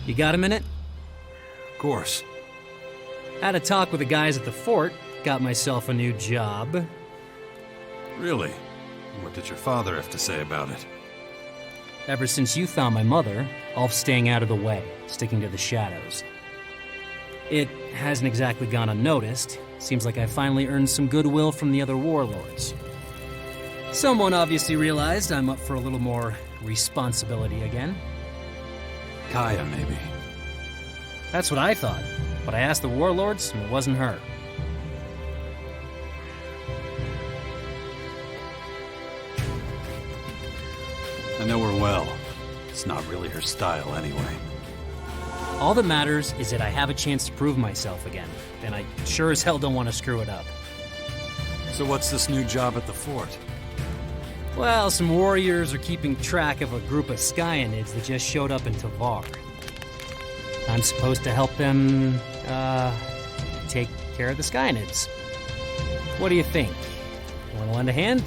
You got a minute? Of course. Had a talk with the guys at the fort, got myself a new job. Really? What did your father have to say about it? Ever since you found my mother, Ulf's staying out of the way, sticking to the shadows. It hasn't exactly gone unnoticed. Seems like I finally earned some goodwill from the other warlords. Someone obviously realized I'm up for a little more responsibility again. Kaya, maybe. That's what I thought, but I asked the warlords, and it wasn't her. I know her well. It's not really her style anyway. All that matters is that I have a chance to prove myself again, and I sure as hell don't want to screw it up. So what's this new job at the fort? Well, some warriors are keeping track of a group of Skyanids that just showed up in Tavar. I'm supposed to help them, take care of the Skyanids. What do you think? Want to lend a hand?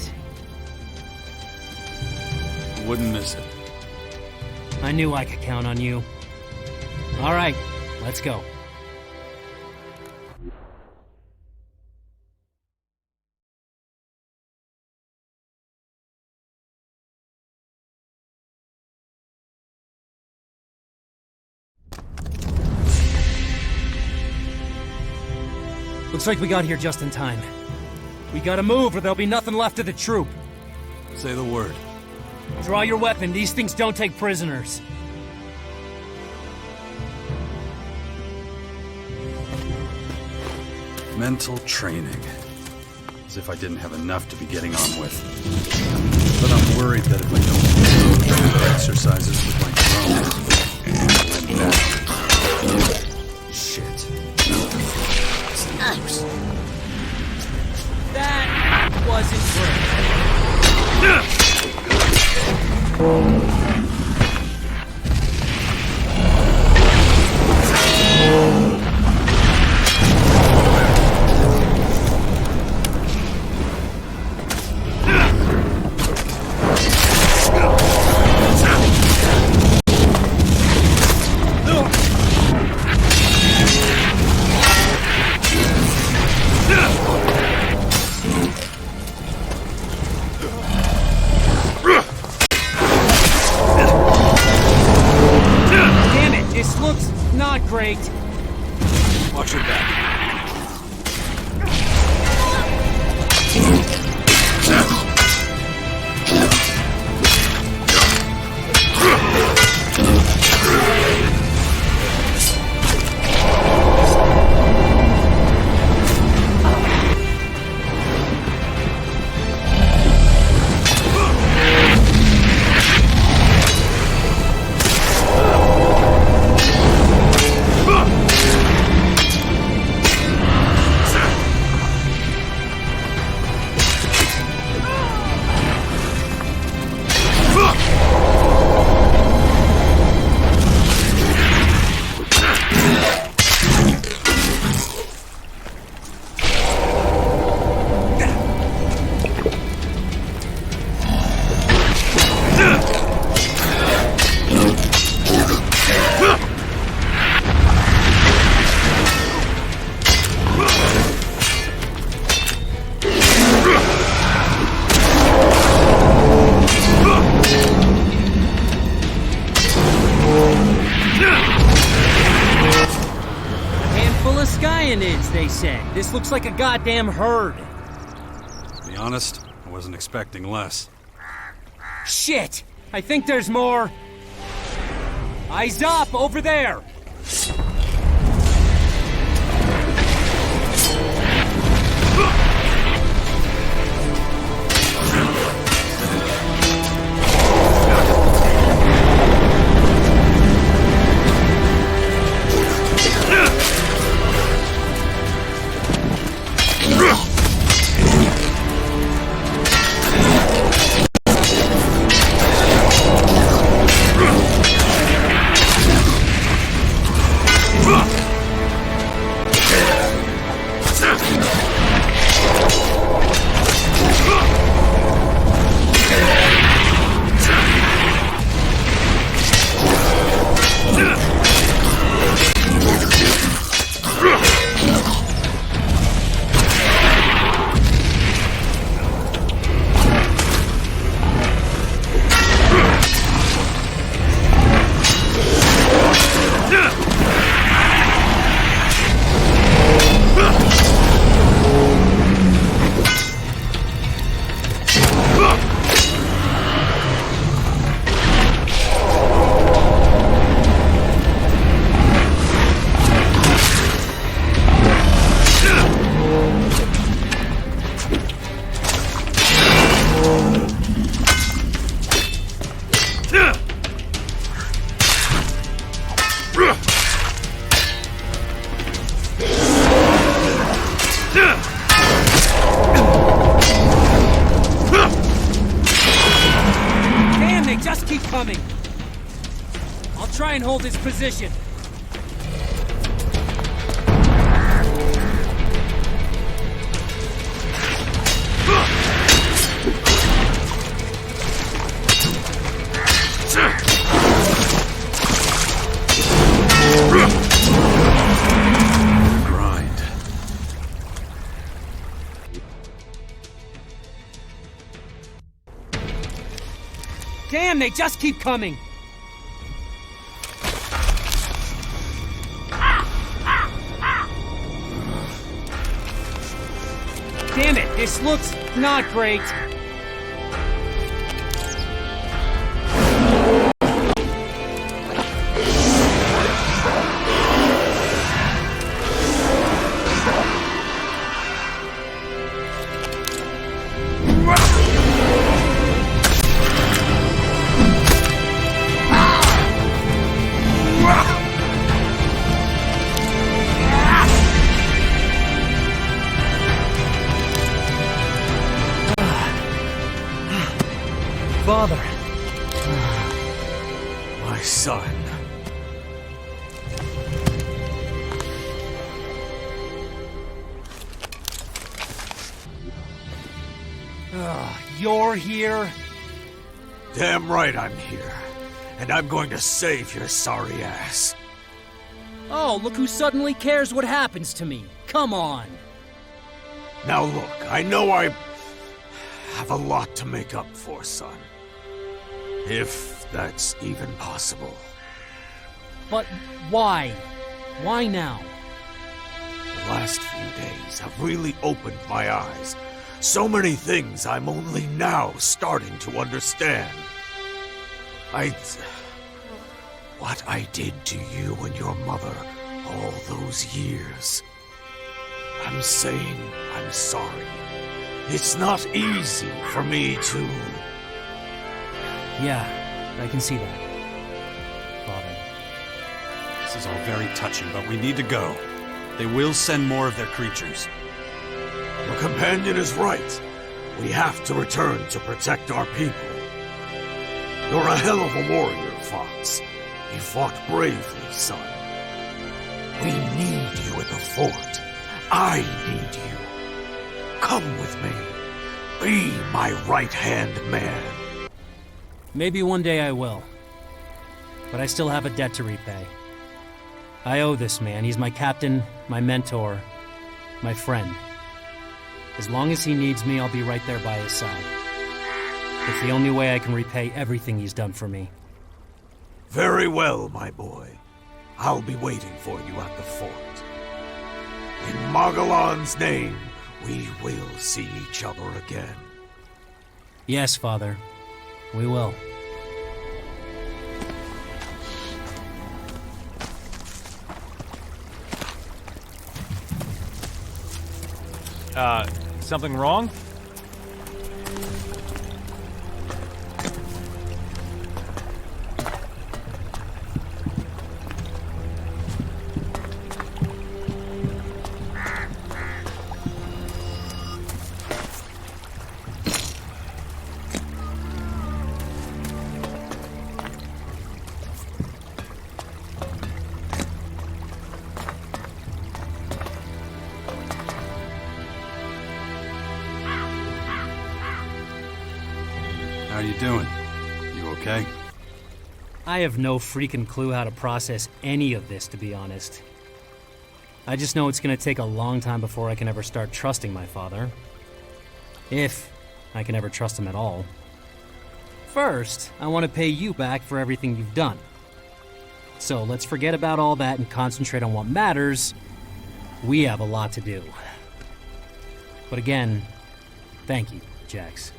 Wouldn't miss it. I knew I could count on you. All right, let's go. Looks like we got here just in time. We gotta move or there'll be nothing left of the troop. Say the word. Draw your weapon, these things don't take prisoners. Mental training. As if I didn't have enough to be getting on with. But I'm worried that if I don't do the exercises with my drone, I'll end back. Shit. Snaps. That wasn't great. Great. Watch your back. They say. This looks like a goddamn herd. To be honest, I wasn't expecting less. Shit! I think there's more. Eyes up, over there! Damn, they just keep coming! I'll try and hold his position. Grind. Damn, they just keep coming! Damn it, this looks not great. Father. My son. You're here? Damn right I'm here. And I'm going to save your sorry ass. Oh, look who suddenly cares what happens to me. Come on. Now look, I know I have a lot to make up for, son. If that's even possible. But why? Why now? The last few days have really opened my eyes. So many things I'm only now starting to understand. What I did to you and your mother all those years. I'm saying I'm sorry. It's not easy for me to... Yeah, I can see that. Father. This is all very touching, but we need to go. They will send more of their creatures. Your companion is right. We have to return to protect our people. You're a hell of a warrior, Fox. You fought bravely, son. We need you at the fort. I need you. Come with me. Be my right-hand man. Maybe one day I will. But I still have a debt to repay. I owe this man. He's my captain, my mentor, my friend. As long as he needs me, I'll be right there by his side. It's the only way I can repay everything he's done for me. Very well, my boy. I'll be waiting for you at the fort. In Magellan's name, we will see each other again. Yes, Father. We will. Something wrong? How you doing? You okay? I have no freaking clue how to process any of this, to be honest. I just know it's gonna take a long time before I can ever start trusting my father. If I can ever trust him at all. First, I want to pay you back for everything you've done. So let's forget about all that and concentrate on what matters. We have a lot to do. But again, thank you, Jax.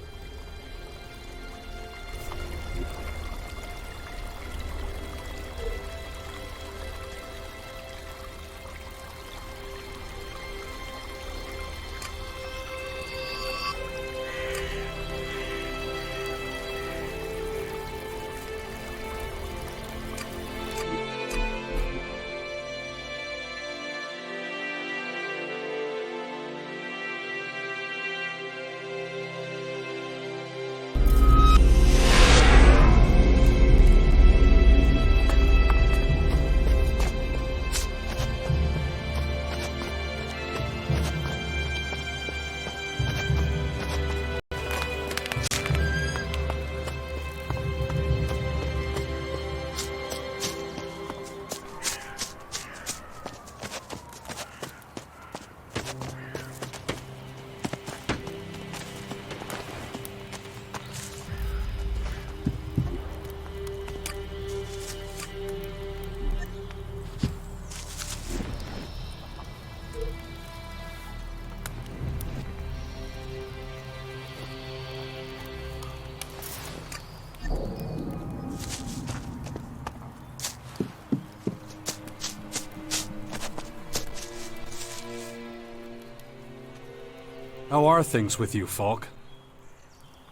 How are things with you, Falk?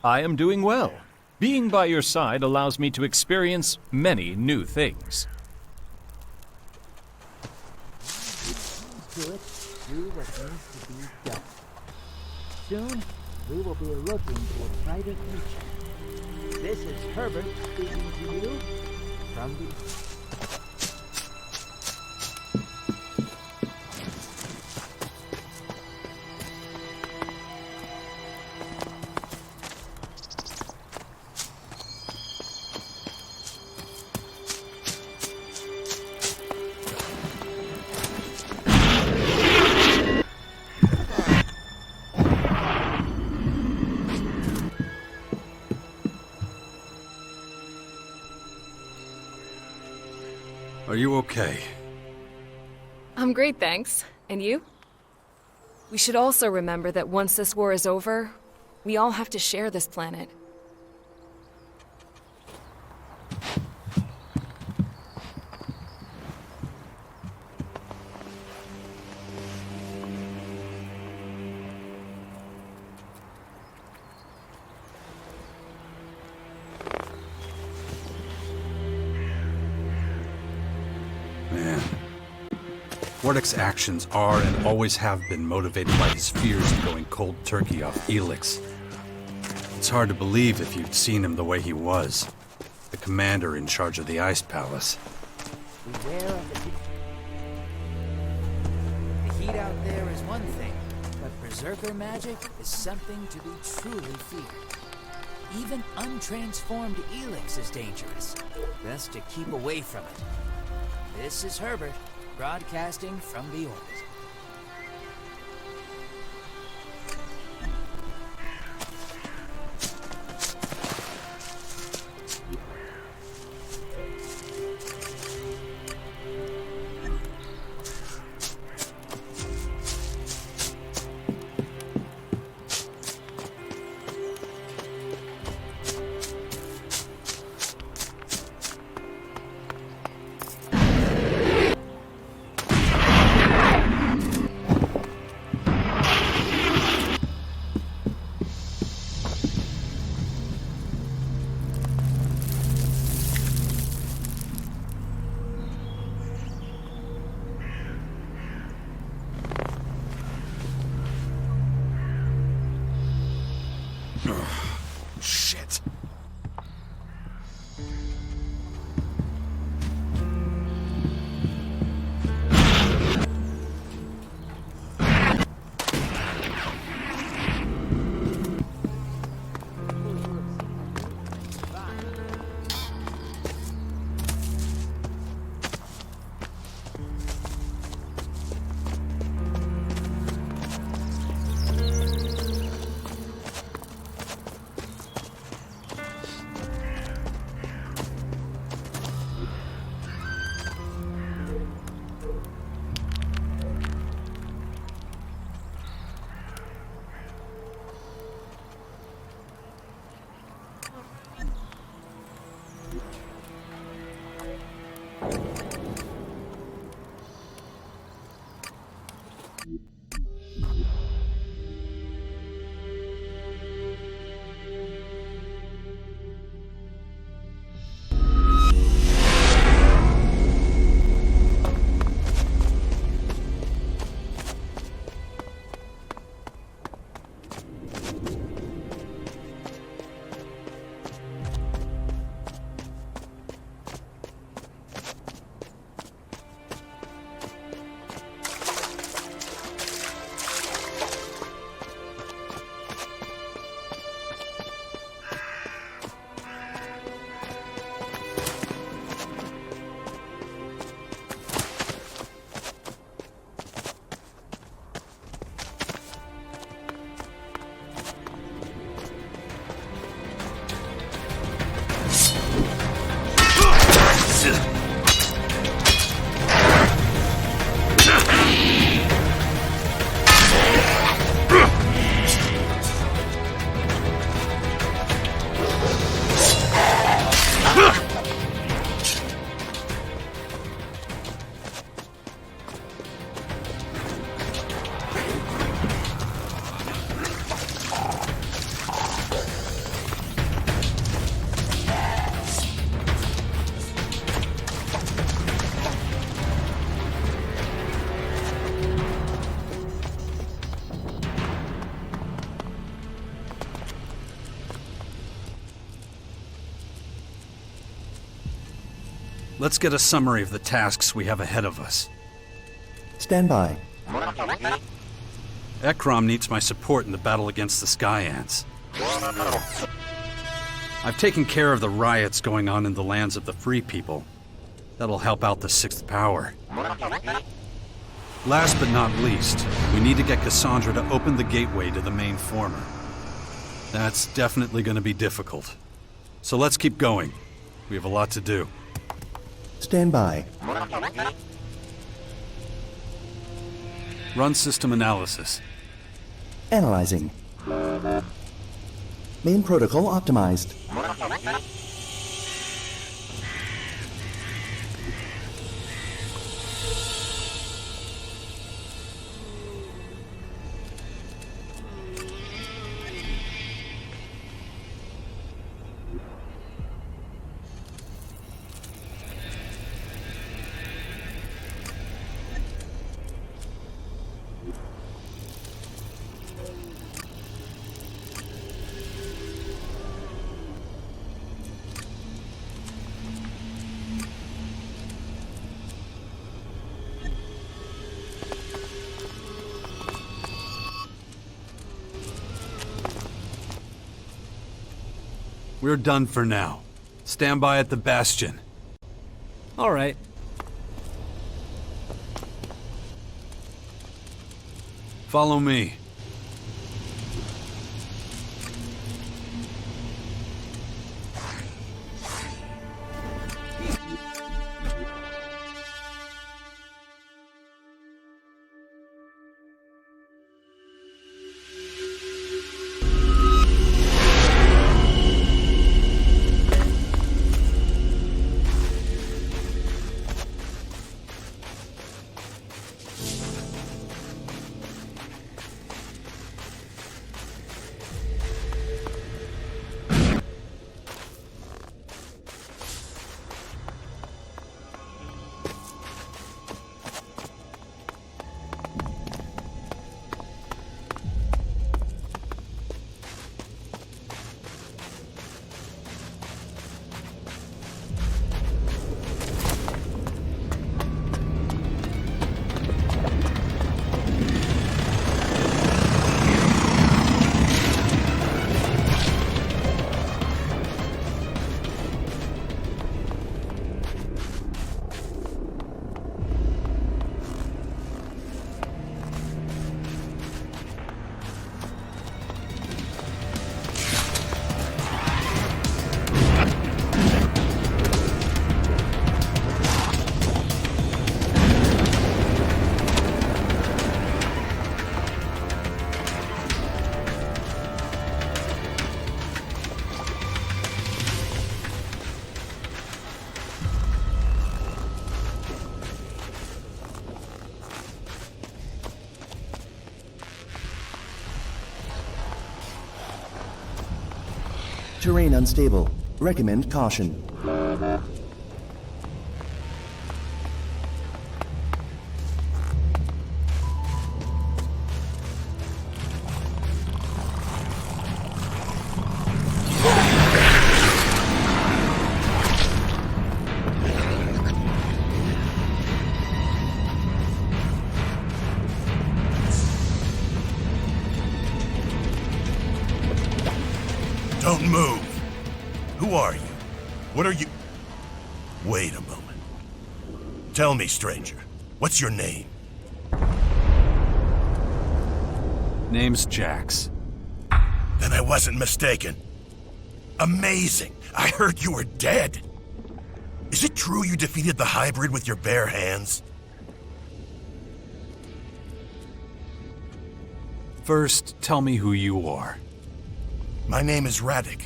I am doing well. Being by your side allows me to experience many new things. Do it, do what needs to be done. Soon, we will be looking to a brighter future. This is Herbert speaking to you from the... Are you okay? I'm great, thanks. And you? We should also remember that once this war is over, we all have to share this planet. Man. Wardek's actions are and always have been motivated by his fears of going cold turkey off ELEX. It's hard to believe if you'd seen him the way he was. The commander in charge of the Ice Palace. Beware of the heat out there is one thing, but berserker magic is something to be truly feared. Even untransformed ELEX is dangerous. Best to keep away from it. This is Herbert, broadcasting from the orbit. Shit. let's get a summary of the tasks we have ahead of us. Stand by. Ekrom needs my support in the battle against the Sky Ants. I've taken care of the riots going on in the lands of the Free People. That'll help out the Sixth Power. Last but not least, we need to get Cassandra to open the gateway to the main former. That's definitely going to be difficult. So let's keep going. We have a lot to do. Stand by. Run system analysis. Analyzing. Main protocol optimized. We're done for now. Stand by at the Bastion. All right. Follow me. Terrain unstable. Recommend caution. Don't move. Who are you? What are you... Wait a moment. Tell me, stranger. What's your name? Name's Jax. Then I wasn't mistaken. Amazing. I heard you were dead. Is it true you defeated the hybrid with your bare hands? First, tell me who you are. My name is Radek.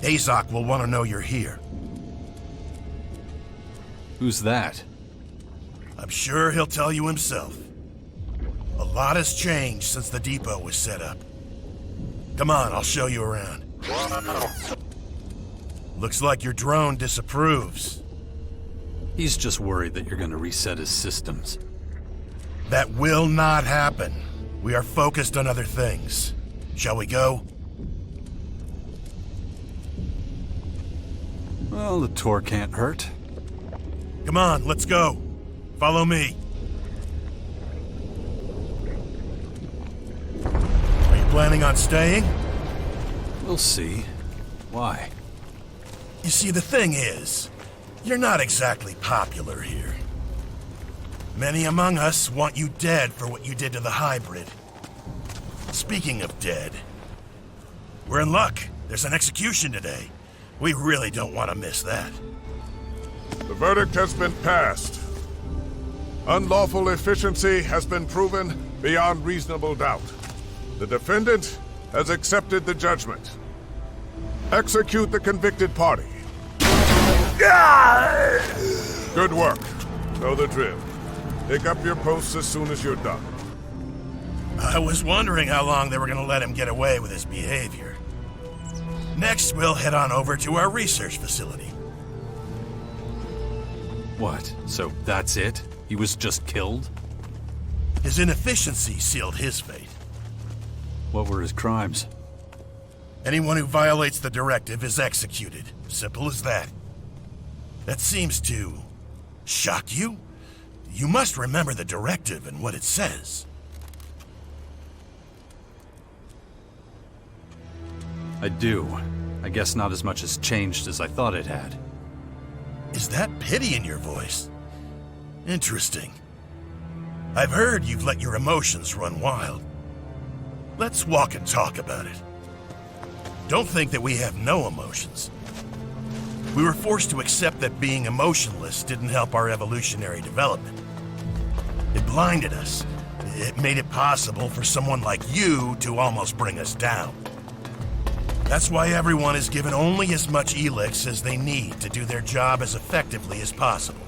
Azok will want to know you're here. Who's that? I'm sure he'll tell you himself. A lot has changed since the depot was set up. Come on, I'll show you around. Looks like your drone disapproves. He's just worried that you're going to reset his systems. That will not happen. We are focused on other things. Shall we go? Well, the tour can't hurt. Come on, let's go. Follow me. Are you planning on staying? We'll see. Why? You see, the thing is, you're not exactly popular here. Many among us want you dead for what you did to the hybrid. Speaking of dead, we're in luck. There's an execution today. We really don't want to miss that. The verdict has been passed. Unlawful efficiency has been proven beyond reasonable doubt. The defendant has accepted the judgment. Execute the convicted party. Good work. Know the drill. Pick up your posts as soon as you're done. I was wondering how long they were going to let him get away with his behavior. Next, we'll head on over to our research facility. What? So that's it? He was just killed? His inefficiency sealed his fate. What were his crimes? Anyone who violates the directive is executed. Simple as that. That seems to shock you? You must remember the directive and what it says. I do. I guess not as much has changed as I thought it had. Is that pity in your voice? Interesting. I've heard you've let your emotions run wild. Let's walk and talk about it. Don't think that we have no emotions. We were forced to accept that being emotionless didn't help our evolutionary development. It blinded us. It made it possible for someone like you to almost bring us down. That's why everyone is given only as much ELEX as they need to do their job as effectively as possible.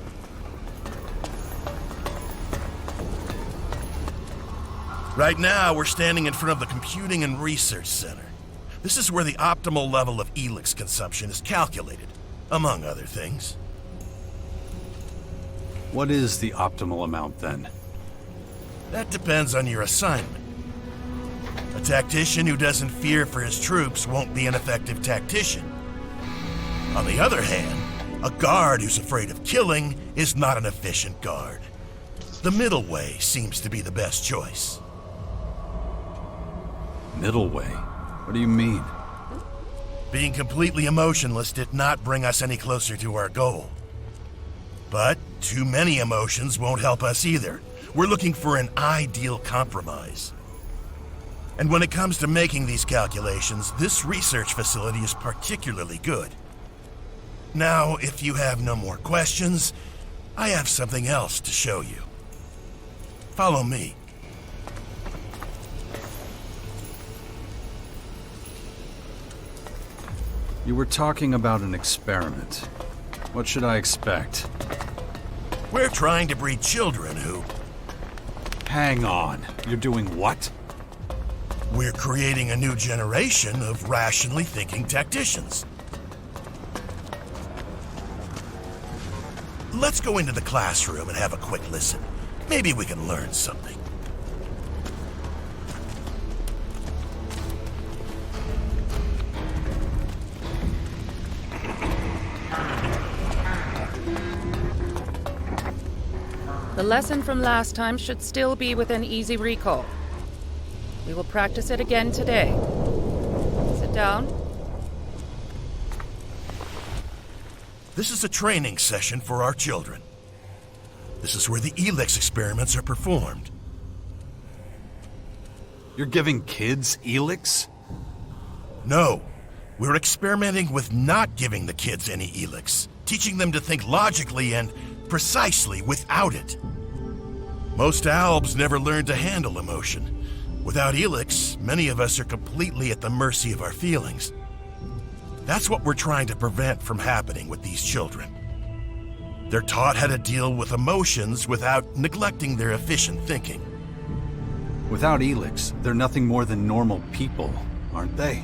Right now, we're standing in front of the Computing and Research Center. This is where the optimal level of ELEX consumption is calculated, among other things. What is the optimal amount, then? That depends on your assignment. A tactician who doesn't fear for his troops won't be an effective tactician. On the other hand, a guard who's afraid of killing is not an efficient guard. The middle way seems to be the best choice. Middle way? What do you mean? Being completely emotionless did not bring us any closer to our goal. But too many emotions won't help us either. We're looking for an ideal compromise. And when it comes to making these calculations, this research facility is particularly good. Now, if you have no more questions, I have something else to show you. Follow me. You were talking about an experiment. What should I expect? We're trying to breed children who... Hang on. You're doing what? We're creating a new generation of rationally thinking tacticians. Let's go into the classroom and have a quick listen. Maybe we can learn something. The lesson from last time should still be within easy recall. We will practice it again today. Sit down. This is a training session for our children. This is where the ELEX experiments are performed. You're giving kids ELEX? No, we're experimenting with not giving the kids any ELEX, teaching them to think logically and precisely without it. Most albs never learn to handle emotion. Without ELEX, many of us are completely at the mercy of our feelings. That's what we're trying to prevent from happening with these children. They're taught how to deal with emotions without neglecting their efficient thinking. Without ELEX, they're nothing more than normal people, aren't they?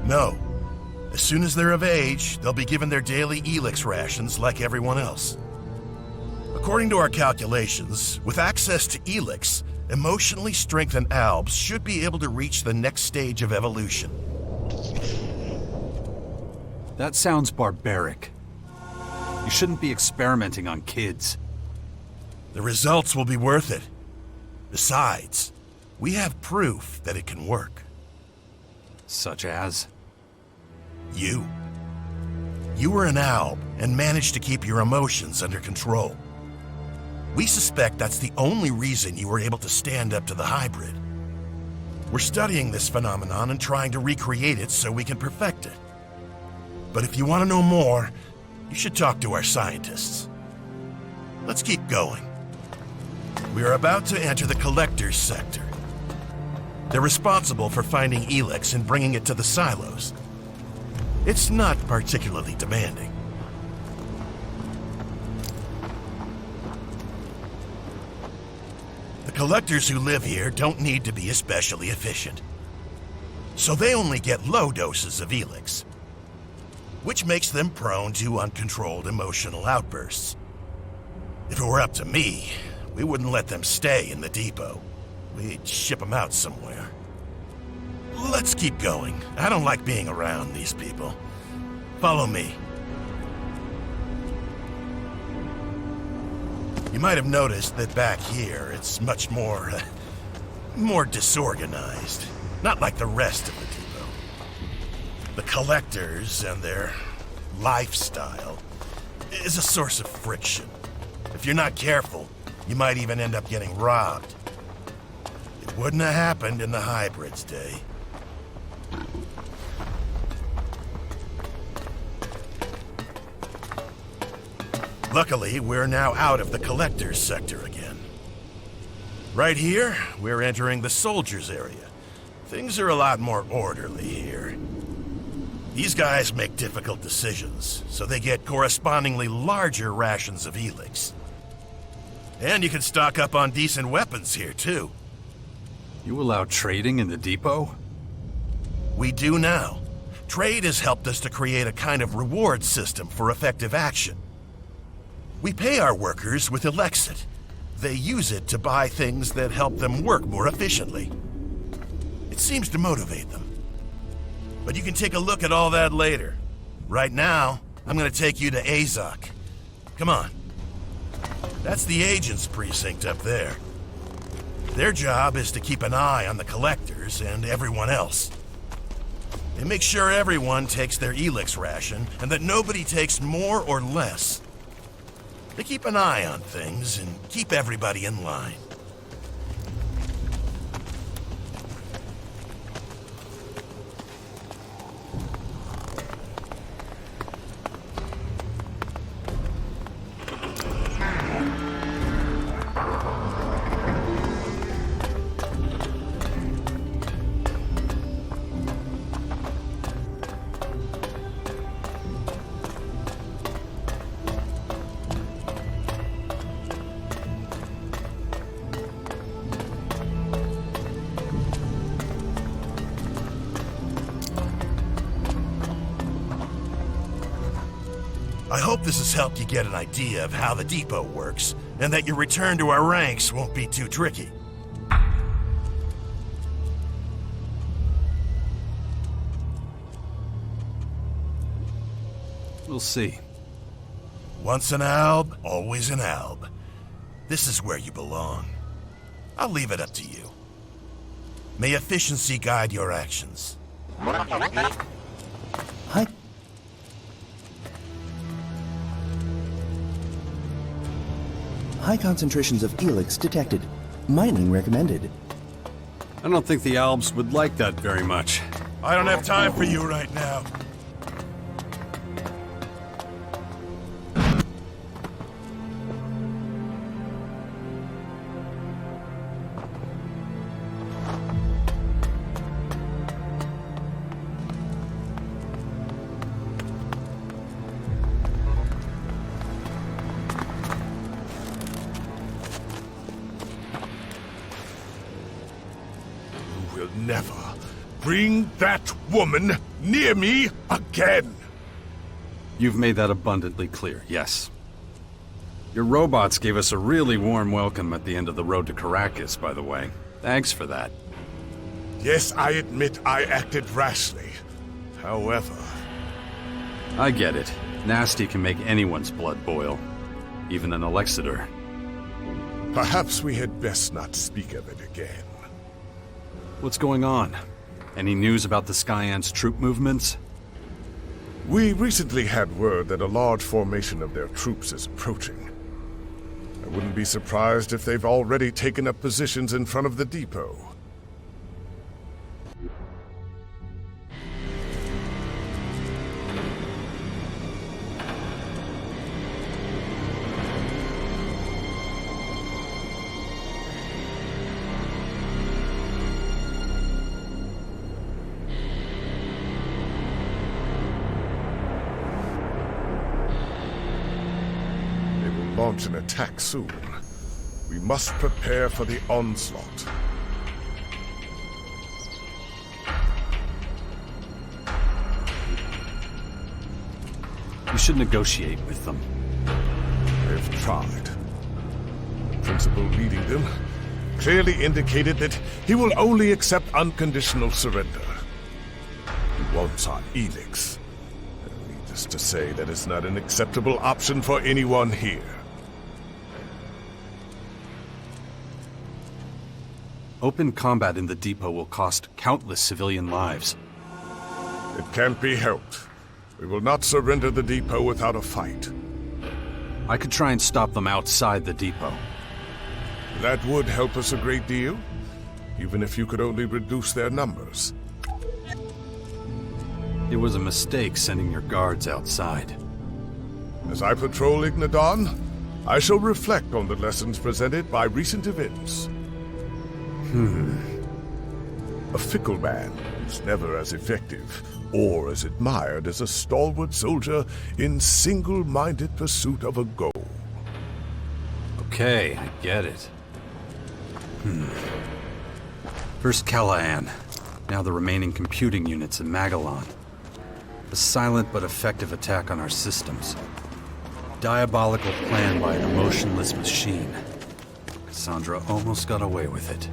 No. As soon as they're of age, they'll be given their daily ELEX rations like everyone else. According to our calculations, with access to ELEX, emotionally strengthened albs should be able to reach the next stage of evolution. That sounds barbaric. You shouldn't be experimenting on kids. The results will be worth it. Besides, we have proof that it can work. Such as? You. You were an alb and managed to keep your emotions under control. We suspect that's the only reason you were able to stand up to the hybrid. We're studying this phenomenon and trying to recreate it so we can perfect it. But if you want to know more, you should talk to our scientists. Let's keep going. We are about to enter the Collector's Sector. They're responsible for finding ELEX and bringing it to the silos. It's not particularly demanding. The collectors who live here don't need to be especially efficient. So they only get low doses of ELEX, which makes them prone to uncontrolled emotional outbursts. If it were up to me, we wouldn't let them stay in the depot. We'd ship them out somewhere. Let's keep going. I don't like being around these people. Follow me. You might have noticed that back here, it's much more disorganized. Not like the rest of the depot. The collectors and their lifestyle is a source of friction. If you're not careful, you might even end up getting robbed. It wouldn't have happened in the hybrid's day. Luckily, we're now out of the Collector's Sector again. Right here, we're entering the Soldiers' area. Things are a lot more orderly here. These guys make difficult decisions, so they get correspondingly larger rations of ELEX. And you can stock up on decent weapons here, too. You allow trading in the depot? We do now. Trade has helped us to create a kind of reward system for effective action. We pay our workers with ELEX. They use it to buy things that help them work more efficiently. It seems to motivate them. But you can take a look at all that later. Right now, I'm gonna take you to Azok. Come on. That's the agent's precinct up there. Their job is to keep an eye on the collectors and everyone else. They make sure everyone takes their ELEX ration and that nobody takes more or less. They keep an eye on things and keep everybody in line. I hope this has helped you get an idea of how the depot works, and that your return to our ranks won't be too tricky. We'll see. Once an alb, always an alb. This is where you belong. I'll leave it up to you. May efficiency guide your actions. Hi. High concentrations of ELEX detected. Mining recommended. I don't think the Albs would like that very much. I don't have time for you right now. Will never bring that woman near me again. You've made that abundantly clear, yes. Your robots gave us a really warm welcome at the end of the road to Caracas, by the way. Thanks for that. Yes, I admit I acted rashly. However... I get it. Nasty can make anyone's blood boil, even an Elexidor. Perhaps we had best not speak of it again. What's going on? Any news about the Skyant's troop movements? We recently had word that a large formation of their troops is approaching. I wouldn't be surprised if they've already taken up positions in front of the depot. Launch an attack soon. We must prepare for the onslaught. We should negotiate with them. They've tried. The principal leading them clearly indicated that he will only accept unconditional surrender. He wants our ELEX. Needless to say, that is not an acceptable option for anyone here. Open combat in the depot will cost countless civilian lives. It can't be helped. We will not surrender the depot without a fight. I could try and stop them outside the depot. That would help us a great deal, even if you could only reduce their numbers. It was a mistake sending your guards outside. As I patrol Ignadon, I shall reflect on the lessons presented by recent events. A fickle man is never as effective or as admired as a stalwart soldier in single-minded pursuit of a goal. Okay, I get it. First Callahan, now the remaining computing units in Magellan. A silent but effective attack on our systems. Diabolical plan by an emotionless machine. Cassandra almost got away with it.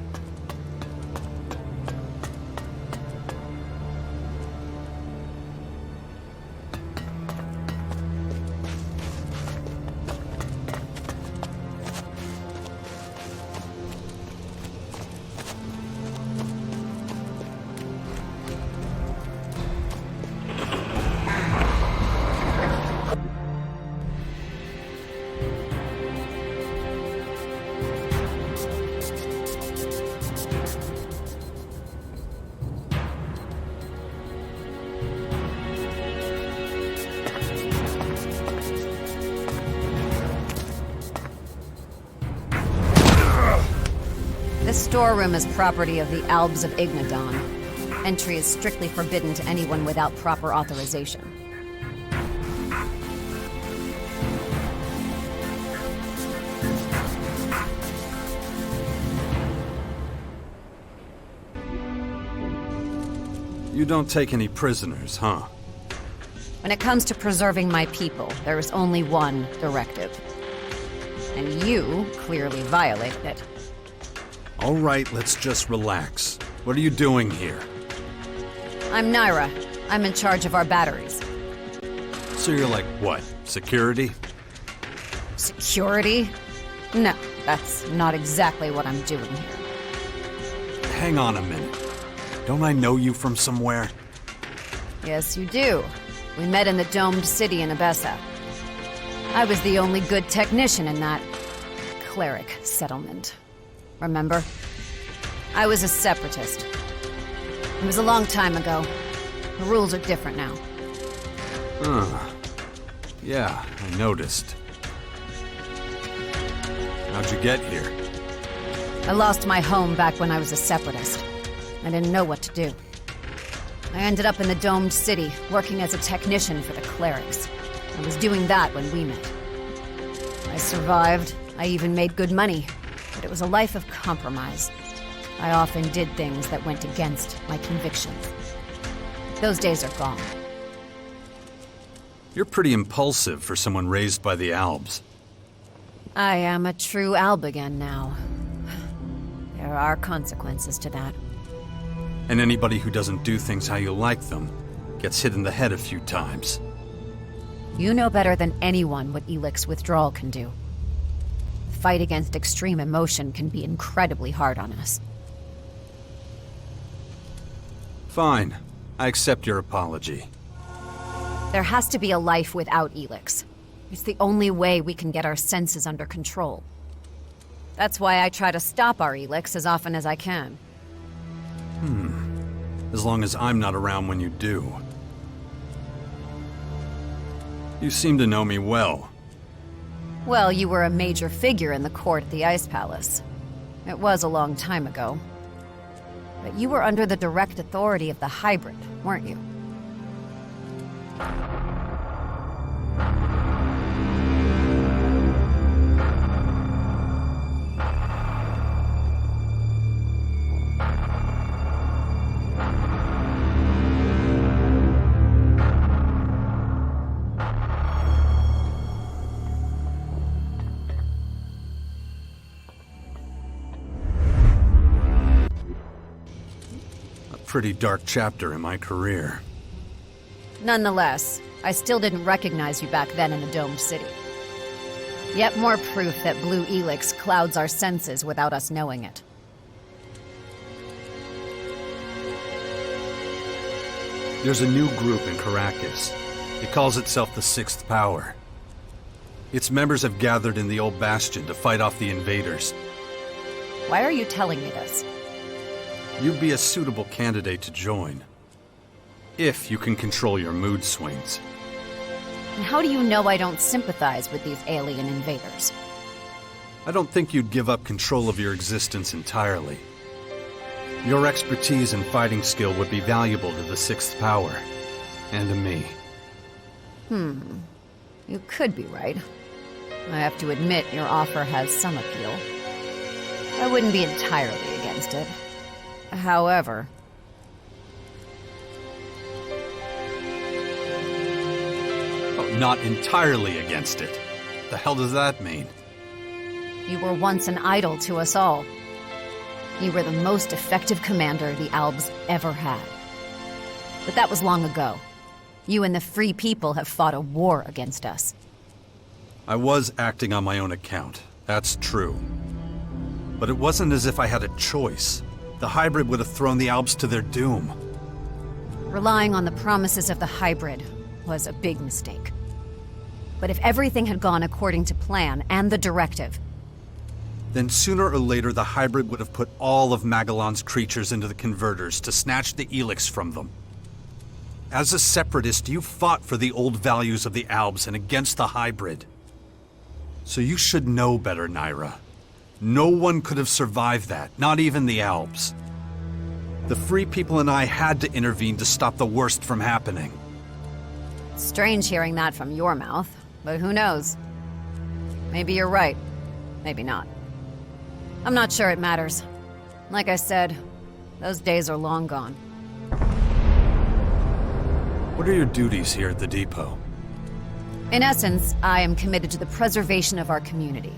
This storeroom is property of the Albs of Ignadon. Entry is strictly forbidden to anyone without proper authorization. You don't take any prisoners, huh? When it comes to preserving my people, there is only one directive. And you clearly violated it. All right, let's just relax. What are you doing here? I'm Naira. I'm in charge of our batteries. So you're like, what, security? Security? No, that's not exactly what I'm doing here. Hang on a minute. Don't I know you from somewhere? Yes, you do. We met in the domed city in Abessa. I was the only good technician in that cleric settlement. Remember? I was a separatist. It was a long time ago. The rules are different now. Yeah, I noticed. How'd you get here? I lost my home back when I was a separatist. I didn't know what to do. I ended up in the domed city, working as a technician for the clerics. I was doing that when we met. I survived. I even made good money. But it was a life of compromise. I often did things that went against my convictions. Those days are gone. You're pretty impulsive for someone raised by the Albs. I am a true Alb again now. There are consequences to that. And anybody who doesn't do things how you like them gets hit in the head a few times. You know better than anyone what ELEX withdrawal can do. The fight against extreme emotion can be incredibly hard on us. Fine. I accept your apology. There has to be a life without ELEX. It's the only way we can get our senses under control. That's why I try to stop our ELEX as often as I can. As long as I'm not around when you do. You seem to know me well. Well, you were a major figure in the court at the Ice Palace. It was a long time ago. But you were under the direct authority of the Hybrid, weren't you? Pretty dark chapter in my career. Nonetheless, I still didn't recognize you back then in the domed city. Yet more proof that blue ELEX clouds our senses without us knowing it. There's a new group in Caracas. It calls itself the Sixth Power. Its members have gathered in the old bastion to fight off the invaders. Why are you telling me this? You'd be a suitable candidate to join. If you can control your mood swings. And how do you know I don't sympathize with these alien invaders? I don't think you'd give up control of your existence entirely. Your expertise and fighting skill would be valuable to the Sixth Power. And to me. You could be right. I have to admit your offer has some appeal. I wouldn't be entirely against it. However... Oh, not entirely against it. The hell does that mean? You were once an idol to us all. You were the most effective commander the Albs ever had. But that was long ago. You and the Free People have fought a war against us. I was acting on my own account. That's true. But it wasn't as if I had a choice. The Hybrid would have thrown the Alps to their doom. Relying on the promises of the Hybrid was a big mistake. But if everything had gone according to plan and the directive... Then sooner or later the Hybrid would have put all of Magellan's creatures into the converters to snatch the ELEX from them. As a separatist, you fought for the old values of the Albs and against the Hybrid. So you should know better, Naira. No one could have survived that, not even the Albs. The Free People and I had to intervene to stop the worst from happening. Strange hearing that from your mouth, but who knows? Maybe you're right. Maybe not. I'm not sure it matters. Like I said, those days are long gone. What are your duties here at the depot? In essence, I am committed to the preservation of our community.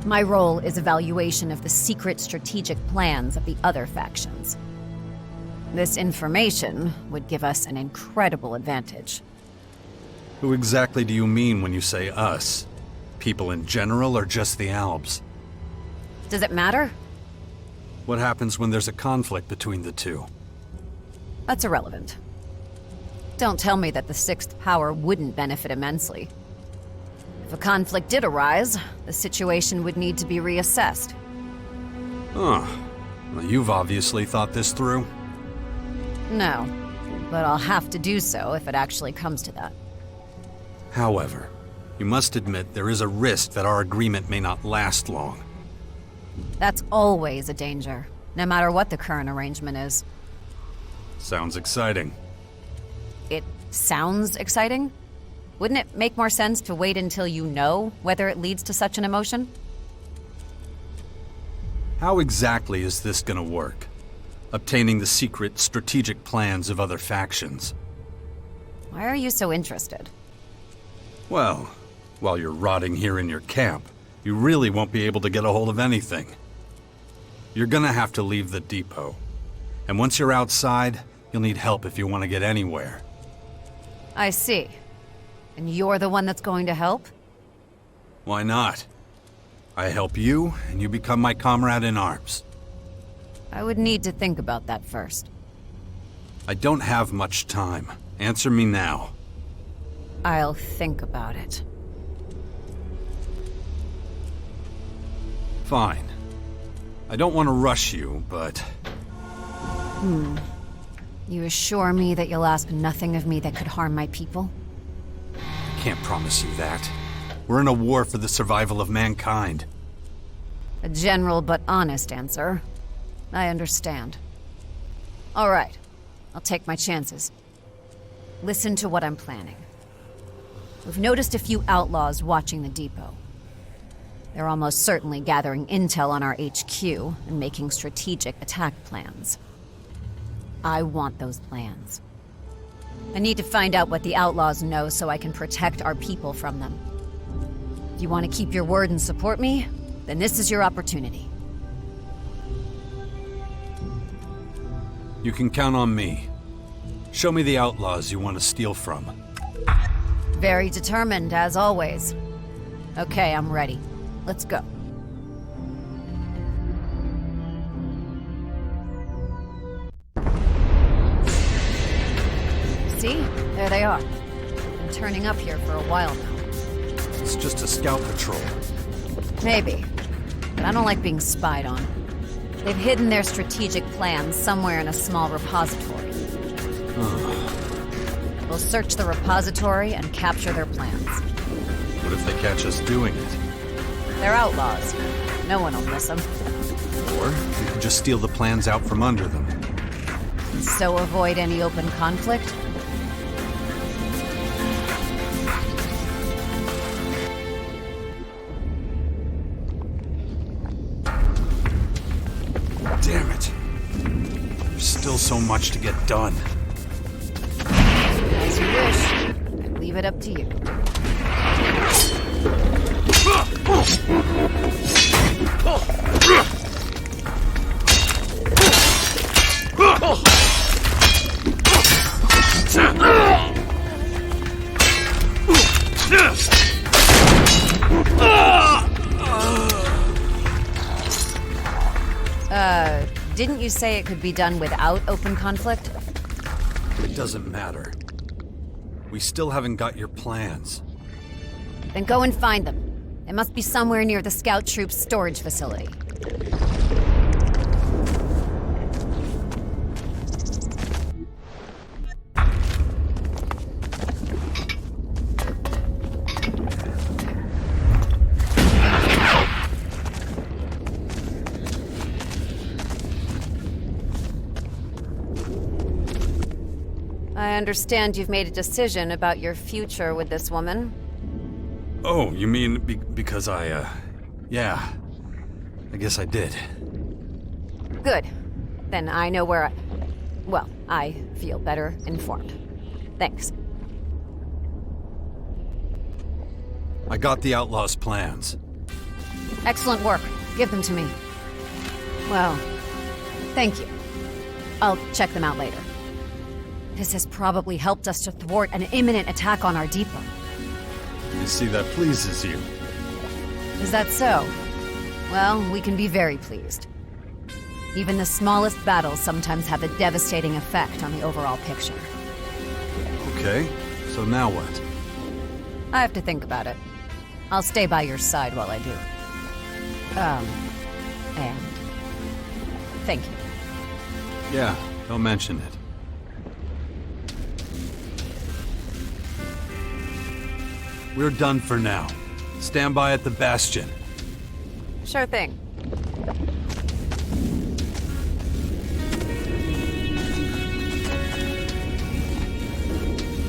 My role is evaluation of the secret strategic plans of the other factions. This information would give us an incredible advantage. Who exactly do you mean when you say us? People in general or just the Albs? Does it matter? What happens when there's a conflict between the two? That's irrelevant. Don't tell me that the Sixth Power wouldn't benefit immensely. If a conflict did arise, the situation would need to be reassessed. Huh. Well, you've obviously thought this through. No, but I'll have to do so if it actually comes to that. However, you must admit there is a risk that our agreement may not last long. That's always a danger, no matter what the current arrangement is. Sounds exciting. It sounds exciting? Wouldn't it make more sense to wait until you know whether it leads to such an emotion? How exactly is this gonna work? Obtaining the secret, strategic plans of other factions. Why are you so interested? Well, while you're rotting here in your camp, you really won't be able to get a hold of anything. You're gonna have to leave the depot. And once you're outside, you'll need help if you want to get anywhere. I see. And you're the one that's going to help? Why not? I help you, and you become my comrade in arms. I would need to think about that first. I don't have much time. Answer me now. I'll think about it. Fine. I don't want to rush you, but... You assure me that you'll ask nothing of me that could harm my people? I can't promise you that. We're in a war for the survival of mankind. A general but honest answer. I understand. All right. I'll take my chances. Listen to what I'm planning. We've noticed a few outlaws watching the depot. They're almost certainly gathering intel on our HQ and making strategic attack plans. I want those plans. I need to find out what the outlaws know so I can protect our people from them. If you want to keep your word and support me, then this is your opportunity. You can count on me. Show me the outlaws you want to steal from. Very determined, as always. Okay, I'm ready. Let's go. See? There they are. Been turning up here for a while now. It's just a scout patrol. Maybe. But I don't like being spied on. They've hidden their strategic plans somewhere in a small repository. We'll search the repository and capture their plans. What if they catch us doing it? They're outlaws. No one will miss them. Or we could just steal the plans out from under them. So avoid any open conflict? Damn it. There's still so much to get done. As you wish. I leave it up to you. Didn't you say it could be done without open conflict? It doesn't matter. We still haven't got your plans. Then go and find them. They must be somewhere near the scout troop's storage facility. I understand you've made a decision about your future with this woman. Oh, you mean because yeah. I guess I did. Good. Then I know where well, I feel better informed. Thanks. I got the outlaws' plans. Excellent work. Give them to me. Well, thank you. I'll check them out later. This has probably helped us to thwart an imminent attack on our depot. You see, that pleases you. Is that so? Well, we can be very pleased. Even the smallest battles sometimes have a devastating effect on the overall picture. Okay, so now what? I have to think about it. I'll stay by your side while I do. And thank you. Yeah, don't mention it. We're done for now. Stand by at the bastion. Sure thing.